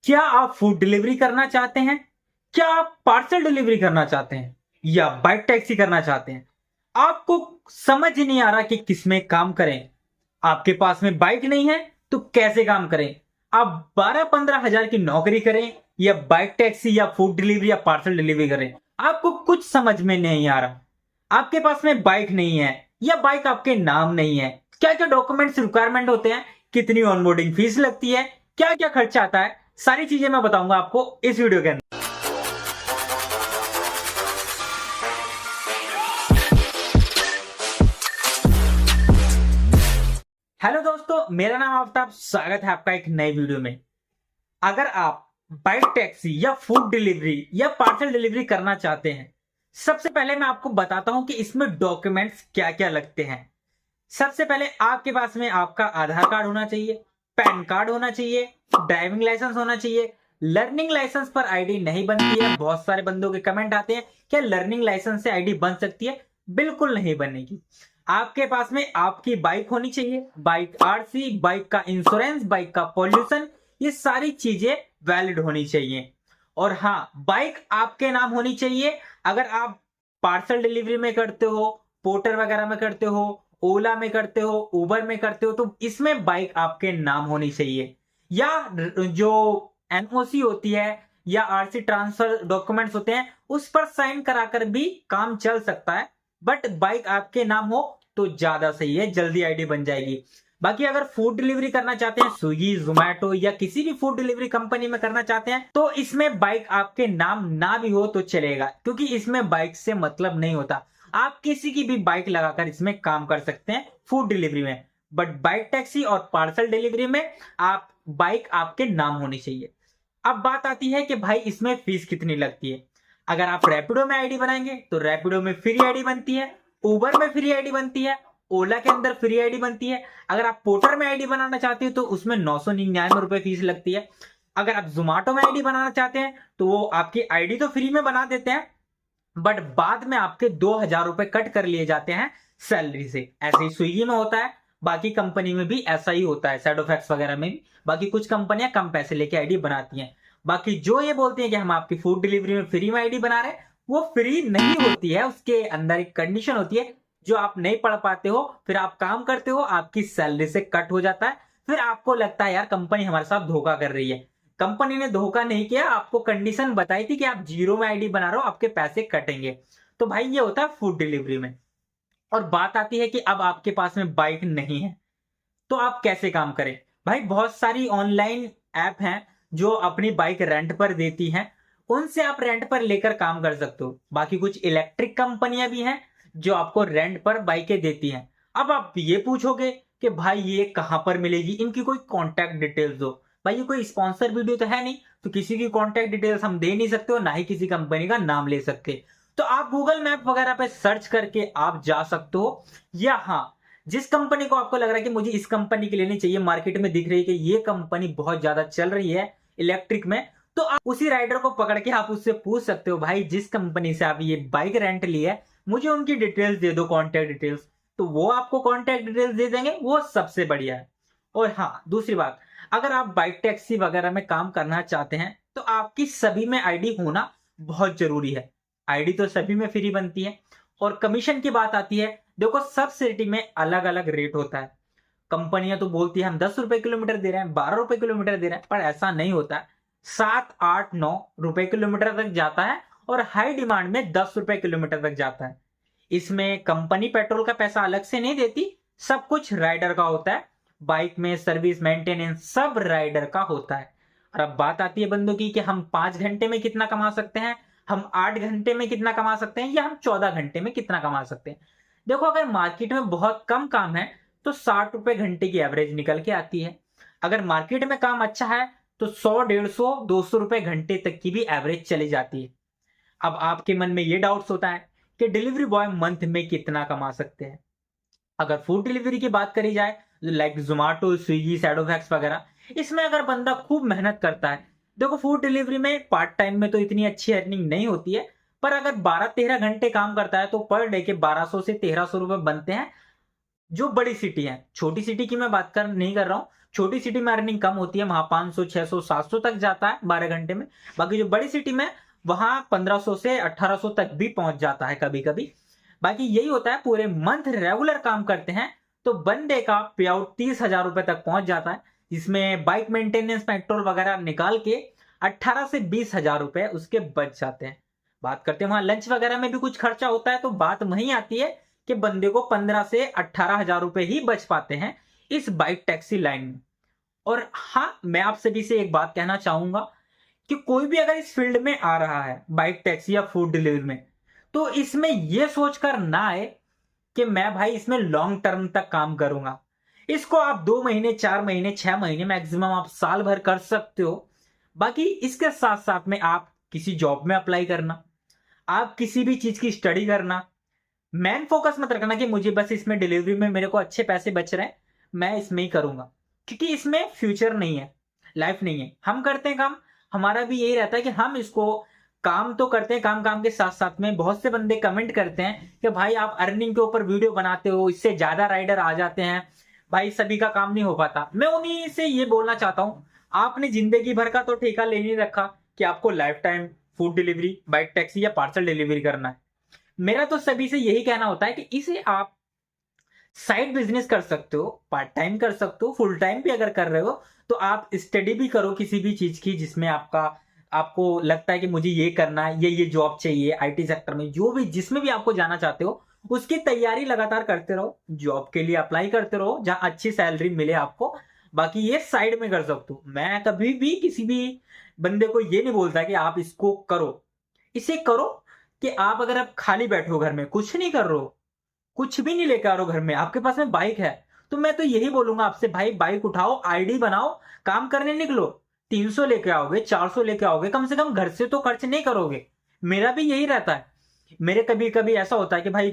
क्या आप food delivery करना चाहते हैं? क्या आप पार्सल डिलीवरी करना चाहते हैं या बाइक टैक्सी करना चाहते हैं? आपको समझ ही नहीं आ रहा कि किसमें काम करें। आपके पास में बाइक नहीं है तो कैसे काम करें? आप 12-15 हजार की नौकरी करें या बाइक टैक्सी या फूड डिलीवरी या पार्सल डिलीवरी करें? आपको कुछ समझ में नहीं आ रहा। आपके पास में बाइक नहीं है या बाइक आपके नाम नहीं है, क्या क्या डॉक्यूमेंट्स रिक्वायरमेंट होते हैं, कितनी ऑनबोर्डिंग फीस लगती है, क्या क्या खर्चा आता है, सारी चीजें मैं बताऊंगा आपको इस वीडियो के अंदर। हेलो दोस्तों, मेरा नाम आफ्ताब, स्वागत है आपका एक नए वीडियो में। अगर आप बाइक टैक्सी या फूड डिलीवरी या पार्सल डिलीवरी करना चाहते हैं, सबसे पहले मैं आपको बताता हूं कि इसमें डॉक्यूमेंट्स क्या क्या लगते हैं। सबसे पहले आपके पास में आपका आधार कार्ड होना चाहिए, पैन कार्ड होना चाहिए, ड्राइविंग लाइसेंस होना चाहिए। लर्निंग लाइसेंस पर आईडी नहीं बनती है। बहुत सारे बंदों के कमेंट आते हैं, क्या लर्निंग लाइसेंस से आईडी बन सकती है? बिल्कुल नहीं बनेगी। आपके पास में आपकी बाइक होनी चाहिए, बाइक आरसी, बाइक का इंश्योरेंस, बाइक का पॉल्यूशन, ये सारी चीजें वैलिड होनी चाहिए। और हाँ, बाइक आपके नाम होनी चाहिए। अगर आप पार्सल डिलीवरी में करते हो, पोर्टर वगैरह में करते हो, ओला में करते हो, उबर में करते हो, तो इसमें बाइक आपके नाम होनी चाहिए। या जो एनओसी होती है या आरसी ट्रांसफर डॉक्यूमेंट्स होते हैं, उस पर साइन कराकर भी काम चल सकता है। बट बाइक आपके नाम हो तो ज्यादा सही है, जल्दी आईडी बन जाएगी। बाकी अगर फूड डिलीवरी करना चाहते हैं, स्विगी, जोमैटो या किसी भी फूड डिलीवरी कंपनी में करना चाहते हैं, तो इसमें बाइक आपके नाम ना भी हो तो चलेगा, क्योंकि इसमें बाइक से मतलब नहीं होता। आप किसी की भी बाइक लगाकर इसमें काम कर सकते हैं फूड डिलीवरी में। बट बाइक टैक्सी और पार्सल डिलीवरी में आप बाइक आपके नाम होनी चाहिए। अब बात आती है कि भाई इसमें फीस कितनी लगती है। अगर आप रैपिडो में आईडी बनाएंगे तो रैपिडो में फ्री आईडी बनती है, उबर में फ्री आईडी बनती है, ओला के अंदर फ्री आईडी बनती है। अगर आप पोर्टर में आईडी बनाना चाहते हो तो उसमें 999 रुपए फीस लगती है। अगर आप जोमेटो में आईडी बनाना चाहते हैं तो वो आपकी आईडी तो फ्री में बना देते हैं, बट बाद में आपके 2,000 रुपए कट कर लिए जाते हैं सैलरी से। ऐसे ही स्विगी में होता है, बाकी कंपनी में भी ऐसा ही होता है, सैडोफैक्स वगैरह में भी। बाकी कुछ कंपनियां कम पैसे लेके आईडी बनाती हैं। बाकी जो ये बोलती हैं कि हम आपकी फूड डिलीवरी में फ्री में आईडी बना रहे हैं, वो फ्री नहीं होती है। उसके अंदर एक कंडीशन होती है जो आप नहीं पढ़ पाते हो, फिर आप काम करते हो, आपकी सैलरी से कट हो जाता है। फिर आपको लगता है यार कंपनी हमारे साथ धोखा कर रही है। कंपनी ने धोखा नहीं किया, आपको कंडीशन बताई थी कि आप जीरो में आईडी बना रहे हो, आपके पैसे कटेंगे। तो भाई ये होता है फूड डिलीवरी में। और बात आती है कि अब आपके पास में बाइक नहीं है तो आप कैसे काम करें। भाई बहुत सारी ऑनलाइन ऐप हैं जो अपनी बाइक रेंट पर देती हैं, उनसे आप रेंट पर लेकर काम कर सकते हो। बाकी कुछ इलेक्ट्रिक कंपनियां भी हैं जो आपको रेंट पर बाइकें देती हैं। अब आप ये पूछोगे कि भाई ये कहां पर मिलेगी, इनकी कोई कॉन्टैक्ट डिटेल्स दो। भाई ये कोई स्पॉन्सर वीडियो तो है नहीं, तो किसी की कॉन्टैक्ट डिटेल्स हम दे नहीं सकते और ना ही किसी कंपनी का नाम ले सकते। तो आप गूगल मैप वगैरह पे सर्च करके आप जा सकते हो। या हाँ, जिस कंपनी को आपको लग रहा है कि मुझे इस कंपनी की लेनी चाहिए, मार्केट में दिख रही है कि ये कंपनी बहुत ज्यादा चल रही है इलेक्ट्रिक में, तो आप उसी राइडर को पकड़ के आप उससे पूछ सकते हो, भाई जिस कंपनी से आप ये बाइक रेंट ली है, मुझे उनकी डिटेल्स दे दो, कॉन्टैक्ट डिटेल्स। तो वो आपको कॉन्टैक्ट डिटेल्स दे देंगे, वो सबसे बढ़िया है। और हाँ, दूसरी बात, अगर आप बाइक टैक्सी वगैरह में काम करना चाहते हैं तो आपकी सभी में आईडी होना बहुत जरूरी है। आईडी तो सभी में फ्री बनती है। और कमीशन की बात आती है, देखो सब सिटी में अलग अलग रेट होता है। कंपनियां तो बोलती है हम 10 रुपए किलोमीटर दे रहे हैं, 12 रुपए किलोमीटर दे रहे हैं, पर ऐसा नहीं होता है। 7, 8, 9 रुपए किलोमीटर तक जाता है और हाई डिमांड में 10 रुपए किलोमीटर तक जाता है। इसमें कंपनी पेट्रोल का पैसा अलग से नहीं देती, सब कुछ राइडर का होता है। बाइक में सर्विस, मेंटेनेंस सब राइडर का होता है। और अब बात आती है बंदों की कि हम 5 घंटे में कितना कमा सकते हैं, हम 8 घंटे में कितना कमा सकते हैं, या हम 14 घंटे में कितना कमा सकते हैं। देखो अगर मार्केट में बहुत कम काम है तो 60 रुपए घंटे की एवरेज निकल के आती है। अगर मार्केट में काम अच्छा है तो 100, 150, 200 रुपए घंटे तक की भी एवरेज चली जाती है। अब आपके मन में ये डाउट्स होता है कि डिलीवरी बॉय मंथ में कितना कमा सकते हैं। अगर फूड डिलीवरी की बात करी जाए, लाइक जोमेटो, स्विगी, सैडोफैक्स वगैरह, इसमें अगर बंदा खूब मेहनत करता है, देखो फूड डिलीवरी में पार्ट टाइम में तो इतनी अच्छी अर्निंग नहीं होती है, पर अगर 12-13 घंटे काम करता है तो पर डे के 1200 से 1300 रुपए बनते हैं। जो बड़ी सिटी है, छोटी सिटी की मैं बात कर नहीं कर रहा हूं, छोटी सिटी में अर्निंग कम होती है, वहां 500 600 700 तक जाता है 12 घंटे में। बाकी जो बड़ी सिटी में वहां 1500 से 1800 तक भी पहुंच जाता है कभी कभी। बाकी यही होता है, पूरे मंथ रेगुलर काम करते हैं तो बंदे का पे आउट 30,000 रुपए तक पहुंच जाता है, जिसमें बाइक मेंटेनेंस पेट्रोल वगैरह निकाल के 18 से 20,000 रुपए उसके बच जाते हैं। बात करते हैं वहां लंच वगैरह में भी कुछ खर्चा होता है, तो बात वहीं आती है कि बंदे को 15 से 18,000 रुपए ही बच पाते हैं इस बाइक टैक्सी लाइन में। और हाँ, मैं आप सभी से एक बात कहना चाहूंगा कि कोई भी अगर इस फील्ड में आ रहा है बाइक टैक्सी या फूड डिलीवरी में, तो इसमें यह सोचकर ना आए कि मैं भाई इसमें लॉन्ग टर्म तक काम करूंगा। इसको आप 2 महीने 4 महीने 6 महीने मैक्सिमम आप साल भर कर सकते हो। बाकी इसके साथ साथ में आप किसी जॉब में अप्लाई करना, आप किसी भी चीज की स्टडी करना। मेन फोकस मत रखना कि मुझे बस इसमें डिलीवरी में मेरे को अच्छे पैसे बच रहे हैं, मैं इसमें ही करूंगा, क्योंकि इसमें फ्यूचर नहीं है, लाइफ नहीं है। हम करते हैं काम, हमारा भी यही रहता है कि हम इसको काम तो करते हैं, काम काम के साथ साथ में बहुत से बंदे कमेंट करते हैं कि भाई आप अर्निंग के ऊपर वीडियो बनाते हो, इससे ज्यादा राइडर आ जाते हैं, भाई सभी का काम नहीं हो पाता। मैं उन्हीं से ये बोलना चाहता हूं, आपने जिंदगी भर का तो ठेका ले नहीं रखा कि आपको life time food delivery, bike taxi या पार्सल डिलीवरी करना है। मेरा तो सभी से यही कहना होता है कि इसे आप साइड बिजनेस कर सकते हो, पार्ट टाइम कर सकते हो, फुल टाइम भी अगर कर रहे हो तो आप स्टडी भी करो किसी भी चीज की जिसमें आपको लगता है कि मुझे ये करना है, ये जॉब चाहिए आईटी सेक्टर में, जो भी जिसमें भी आपको जाना चाहते हो उसकी तैयारी लगातार करते रहो, जॉब के लिए अप्लाई करते रहो जहां अच्छी सैलरी मिले आपको। बाकी ये साइड में कर सकते हो। मैं कभी भी किसी भी बंदे को ये नहीं बोलता कि आप इसको करो, इसे करो कि आप अगर आप खाली बैठे हो घर में कुछ नहीं कर रहे हो, कुछ भी नहीं लेकर आ रहे हो घर में, आपके पास में बाइक है, तो मैं तो यही बोलूंगा आपसे, भाई बाइक उठाओ, आईडी बनाओ, काम करने निकलो। 300 लेके आओगे, 400 लेके आओगे, कम से कम घर से तो खर्च नहीं करोगे। मेरा भी यही रहता है। मेरे कभी कभी ऐसा होता है कि भाई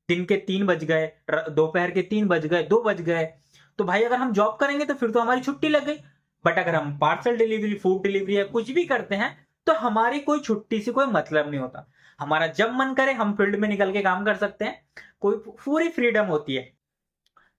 दिन के 3 बज गए, दोपहर के 3 बज गए, 2 बज गए, तो भाई अगर हम जॉब करेंगे तो फिर तो हमारी छुट्टी लग गई। बट अगर हम पार्सल डिलीवरी, फूड डिलीवरी या कुछ भी करते हैं तो हमारी कोई छुट्टी से कोई मतलब नहीं होता। हमारा जब मन करे हम फील्ड में निकल के काम कर सकते हैं, कोई पूरी फ्रीडम होती है।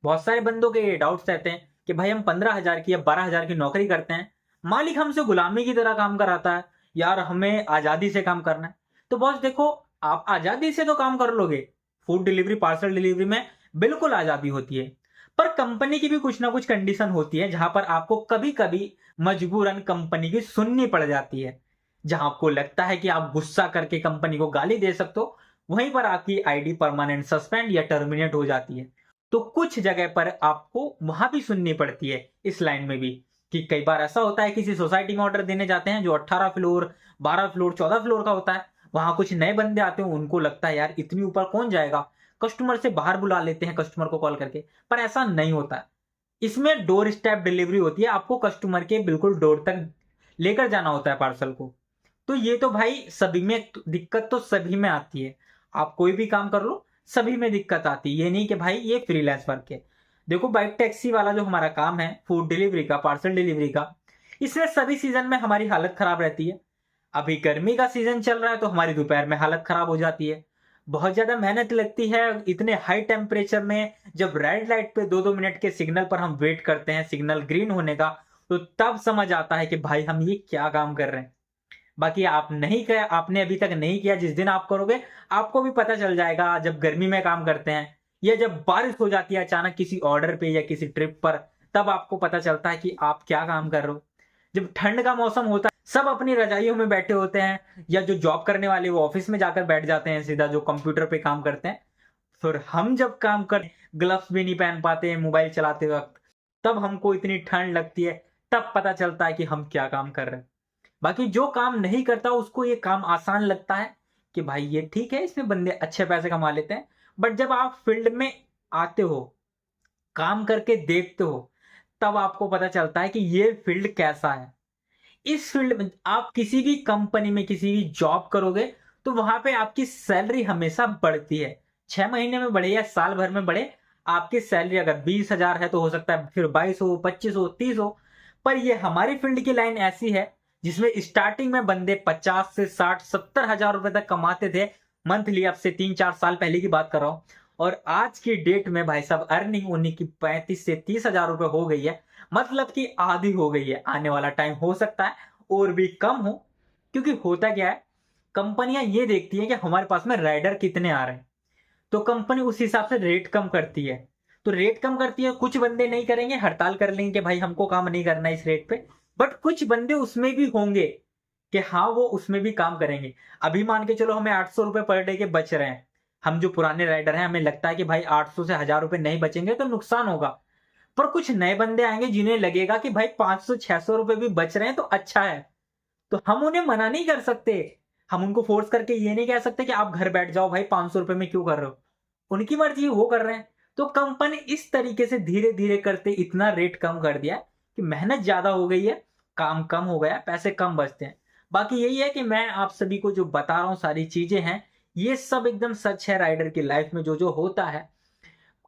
बहुत सारे बंदों के डाउट्स रहते हैं कि भाई हम 15,000 की या 12,000 की नौकरी करते हैं, मालिक हमसे गुलामी की तरह काम कराता है, यार हमें आजादी से काम करना है। तो बॉस देखो, आप आजादी से तो काम कर लोगे, फूड डिलीवरी पार्सल डिलीवरी में बिल्कुल आजादी होती है, पर कंपनी की भी कुछ ना कुछ कंडीशन होती है जहां पर आपको कभी कभी मजबूरन कंपनी की सुननी पड़ जाती है। जहां आपको लगता है कि आप गुस्सा करके कंपनी को गाली दे सकते हो, वहीं पर आपकी आईडी परमानेंट सस्पेंड या टर्मिनेट हो जाती है। तो कुछ जगह पर आपको वहां भी सुननी पड़ती है, इस लाइन में भी, कि कई बार ऐसा होता है किसी सोसाइटी में ऑर्डर देने जाते हैं जो 18 फ्लोर 12 फ्लोर 14 फ्लोर का होता है, वहां कुछ नए बंदे आते हैं, उनको लगता है यार इतनी ऊपर कौन जाएगा, कस्टमर से बाहर बुला लेते हैं कस्टमर को कॉल करके, पर ऐसा नहीं होता। इसमें डोर स्टेप डिलीवरी होती है, आपको कस्टमर के बिल्कुल डोर तक लेकर जाना होता है पार्सल को। तो ये तो भाई सभी में दिक्कत तो सभी में आती है, आप कोई भी काम कर लो सभी में दिक्कत आती है, ये नहीं कि भाई ये फ्रीलांस वर्क है। देखो बाइक टैक्सी वाला जो हमारा काम है, फूड डिलीवरी का, पार्सल डिलीवरी का, इसमें सभी सीजन में हमारी हालत खराब रहती है। अभी गर्मी का सीजन चल रहा है तो हमारी दोपहर में हालत खराब हो जाती है, बहुत ज्यादा मेहनत लगती है इतने हाई टेम्परेचर में। जब रेड लाइट पे 2-2 मिनट के सिग्नल पर हम वेट करते हैं सिग्नल ग्रीन होने का, तो तब समझ आता है कि भाई हम ये क्या काम कर रहे हैं। बाकी आप नहीं किया, आपने अभी तक नहीं किया, जिस दिन आप करोगे आपको भी पता चल जाएगा। जब गर्मी में काम करते हैं या जब बारिश हो जाती है अचानक किसी ऑर्डर पे या किसी ट्रिप पर, तब आपको पता चलता है कि आप क्या काम कर रहे हो। जब ठंड का मौसम होता है, सब अपनी रजाइयों में बैठे होते हैं, या जो जॉब करने वाले वो ऑफिस में जाकर बैठ जाते हैं सीधा, जो कंप्यूटर पे काम करते हैं। फिर हम जब काम कर ग्लव्स भी नहीं पहन पाते हैं मोबाइल चलाते वक्त, तब हमको इतनी ठंड लगती है, तब पता चलता है कि हम क्या काम कर रहे हैं। बाकी जो काम नहीं करता उसको ये काम आसान लगता है कि भाई ये ठीक है, इसमें बंदे अच्छे पैसे कमा लेते हैं। बट जब आप फील्ड में आते हो, काम करके देखते हो, तब आपको पता चलता है कि ये फील्ड कैसा है। इस फील्ड में आप किसी भी कंपनी में किसी भी जॉब करोगे तो वहां पे आपकी सैलरी हमेशा बढ़ती है, 6 महीने में बढ़े या साल भर में बढ़े। आपकी सैलरी अगर 20,000 है तो हो सकता है फिर 22 हो, 25 हो, 30 हो। पर ये हमारी फील्ड की लाइन ऐसी है जिसमें स्टार्टिंग में बंदे 50 से 60 70 हजार रुपए तक कमाते थे मंथली। अब से 3-4 साल पहले की बात कर रहा हूं, और आज की डेट में भाई साहब अर्निंग उन्हीं की 35 से 30 हजार रुपए हो गई है। मतलब कि आधी हो गई है। आने वाला टाइम हो सकता है और भी कम हो, क्योंकि होता क्या है, कंपनियां ये देखती है कि हमारे पास में राइडर कितने आ रहे हैं, तो कंपनी उस हिसाब से रेट कम करती है। तो रेट कम करती है, कुछ बंदे नहीं करेंगे, हड़ताल कर लेंगे कि भाई हमको काम नहीं करना इस रेट पे, बट कुछ बंदे उसमें भी होंगे कि हाँ वो उसमें भी काम करेंगे। अभी मान के चलो हमें 800 रुपए पर डे के बच रहे हैं, हम जो पुराने राइडर हैं हमें लगता है कि भाई 800 से 1000 रुपए नहीं बचेंगे तो नुकसान होगा। पर कुछ नए बंदे आएंगे जिन्हें लगेगा कि भाई 500-600 रुपए भी बच रहे हैं तो अच्छा है, तो हम उन्हें मना नहीं कर सकते। हम उनको फोर्स करके ये नहीं कह सकते कि आप घर बैठ जाओ भाई, 500 रुपए में क्यों कर रहे हो, उनकी मर्जी वो कर रहे हैं। तो कंपनी इस तरीके से धीरे धीरे करते इतना रेट कम कर दिया कि मेहनत ज्यादा हो गई है, काम कम हो गया, पैसे कम बचते हैं। बाकी यही है कि मैं आप सभी को जो बता रहा हूं सारी चीजें हैं, ये सब एकदम सच है। राइडर की लाइफ में जो जो होता है,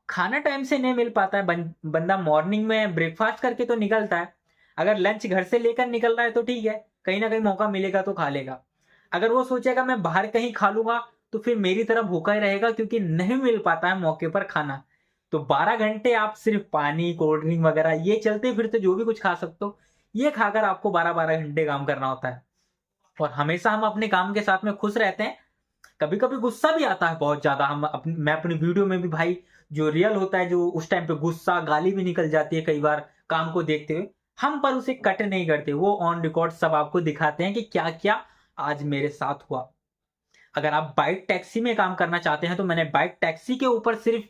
खाना टाइम से नहीं मिल पाता है, बंदा मॉर्निंग में ब्रेकफास्ट करके तो निकलता है, अगर लंच घर से लेकर निकल रहा है तो ठीक है, कहीं ना कहीं मौका मिलेगा तो खा लेगा। अगर वो सोचेगा मैं बाहर कहीं खा लूंगा तो फिर मेरी तरह भूखा ही रहेगा, क्योंकि नहीं मिल पाता है मौके पर खाना। तो 12 घंटे आप सिर्फ पानी कोल्ड ड्रिंक वगैरह ये चलते फिरते जो भी कुछ खा सकते हो, ये खाकर आपको 12-12 घंटे काम करना होता है। और हमेशा हम अपने काम के साथ में खुश रहते हैं, कभी कभी गुस्सा भी आता है बहुत ज्यादा। मैं अपनी वीडियो में भी भाई जो रियल होता है, जो उस टाइम पे गुस्सा गाली भी निकल जाती है कई बार काम को देखते हुए, हम पर उसे कट नहीं करते, वो ऑन रिकॉर्ड सब आपको दिखाते हैं कि क्या क्या आज मेरे साथ हुआ। अगर आप बाइक टैक्सी में काम करना चाहते हैं तो मैंने बाइक टैक्सी के ऊपर सिर्फ,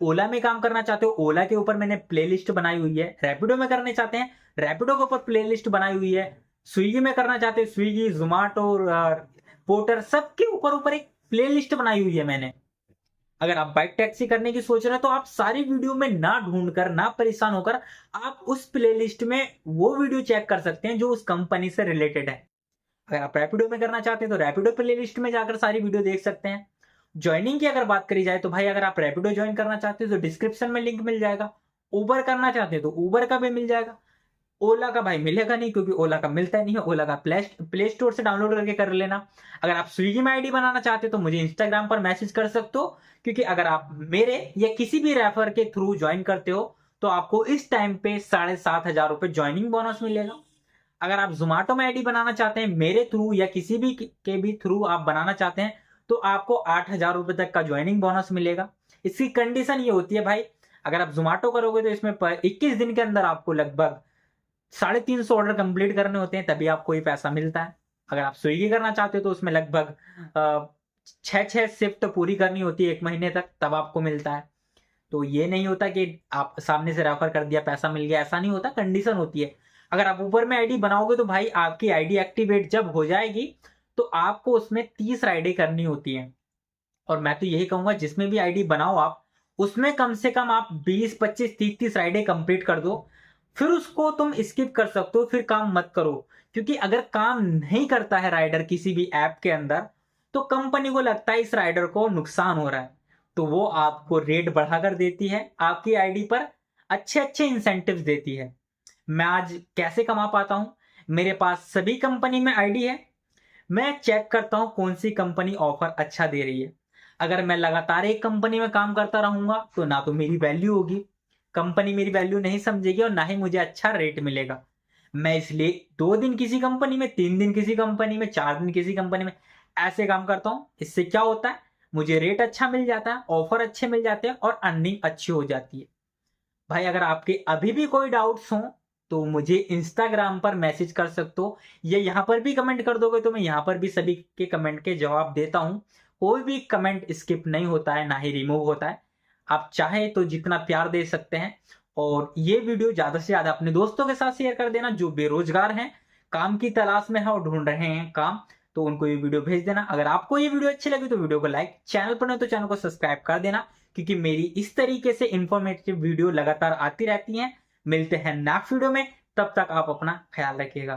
ओला में काम करना चाहते हो ओला के ऊपर मैंने प्लेलिस्ट बनाई हुई है, रैपिडो में करने चाहते हैं रैपिडो के ऊपर प्लेलिस्ट बनाई हुई है, स्विगी में करना चाहते हैं स्विगी जोमेटो पोर्टर सबके ऊपर ऊपर एक प्लेलिस्ट बनाई हुई है मैंने। अगर आप बाइक टैक्सी करने की सोच रहे हैं तो आप सारी वीडियो में ना ढूंढकर ना परेशान होकर आप उस प्लेलिस्ट में वो वीडियो चेक कर सकते हैं जो उस कंपनी से रिलेटेड है। अगर आप रैपिडो में करना चाहते हैं तो रैपिडो प्लेलिस्ट में जाकर सारी वीडियो देख सकते हैं। ज्वाइनिंग की अगर बात करी जाए तो भाई अगर आप रैपिडो ज्वाइन करना चाहते हैं तो डिस्क्रिप्शन में लिंक मिल जाएगा, उबर करना चाहते हैं तो उबर का भी मिल जाएगा, ओला का भाई मिलेगा नहीं क्योंकि ओला का मिलता ही नहीं है, ओला का प्ले स्टोर से डाउनलोड करके कर लेना। अगर आप स्विगी में आईडी बनाना चाहते हो तो मुझे इंस्टाग्राम पर मैसेज कर सकते हो, क्योंकि अगर आप मेरे या किसी भी रेफर के थ्रू ज्वाइन करते हो तो आपको इस टाइम पे 7,500 रुपए ज्वाइनिंग बोनस मिलेगा। अगर आप जोमेटो में आईडी बनाना चाहते हैं मेरे थ्रू या किसी भी के भी थ्रू आप बनाना चाहते हैं तो आपको 8,000 रुपए तक का ज्वाइनिंग बोनस मिलेगा। इसकी कंडीशन ये होती है भाई, अगर आप जोमेटो करोगे तो इसमें 21 दिन के अंदर आपको लगभग 350 ऑर्डर कंप्लीट करने होते हैं, तभी आपको ये पैसा मिलता है। अगर आप स्विगी करना चाहते हो तो उसमें लगभग 6 शिफ्ट पूरी करनी होती है 1 महीने तक, तब आपको मिलता है। तो ये नहीं होता कि आप सामने से रेफर कर दिया पैसा मिल गया, ऐसा नहीं होता, कंडीशन होती है। अगर आप ऊपर में आईडी बनाओगे तो भाई आपकी आईडी एक्टिवेट जब हो जाएगी तो आपको उसमें 30 राइडें करनी होती हैं। और मैं तो यही कहूंगा जिसमें भी आईडी बनाओ आप उसमें कम से कम आप 20, 25, 30 राइडें कंप्लीट कर दो, फिर उसको तुम स्किप कर सकते हो, फिर काम मत करो। क्योंकि अगर काम नहीं करता है राइडर किसी भी ऐप के अंदर तो कंपनी को लगता है इस राइडर को नुकसान हो रहा है, तो वो आपको रेट बढ़ाकर देती है, आपकी आईडी पर अच्छे अच्छे इंसेंटिव्स देती है। मैं आज कैसे कमा पाता हूं, मेरे पास सभी कंपनी में आईडी है, मैं चेक करता हूं कौन सी कंपनी ऑफर अच्छा दे रही है। अगर मैं लगातार एक कंपनी में काम करता रहूंगा तो ना तो मेरी वैल्यू होगी, कंपनी मेरी वैल्यू नहीं समझेगी और ना ही मुझे अच्छा रेट मिलेगा। मैं इसलिए 2 दिन किसी कंपनी में, 3 दिन किसी कंपनी में, 4 दिन किसी कंपनी में ऐसे काम करता हूं। इससे क्या होता है, मुझे रेट अच्छा मिल जाता है, ऑफर अच्छे मिल जाते हैं और अर्निंग अच्छी हो जाती है। भाई अगर आपके अभी भी कोई डाउट्स हो तो मुझे इंस्टाग्राम पर मैसेज कर सकते हो या यहाँ पर भी कमेंट कर दोगे तो मैं यहाँ पर भी सभी के कमेंट के जवाब देता हूँ। कोई भी कमेंट स्किप नहीं होता है, ना ही रिमूव होता है। आप चाहें तो जितना प्यार दे सकते हैं। और ये वीडियो ज्यादा से ज्यादा अपने दोस्तों के साथ शेयर कर देना जो बेरोजगार हैं, काम की तलाश में है और ढूंढ रहे हैं काम, तो उनको ये वीडियो भेज देना। अगर आपको ये वीडियो अच्छी लगी तो वीडियो को लाइक, चैनल पर नहीं तो चैनल को सब्सक्राइब कर देना, क्योंकि मेरी इस तरीके से इंफॉर्मेटिव वीडियो लगातार आती रहती हैं। मिलते हैं नेक्स्ट वीडियो में, तब तक आप अपना ख्याल रखिएगा।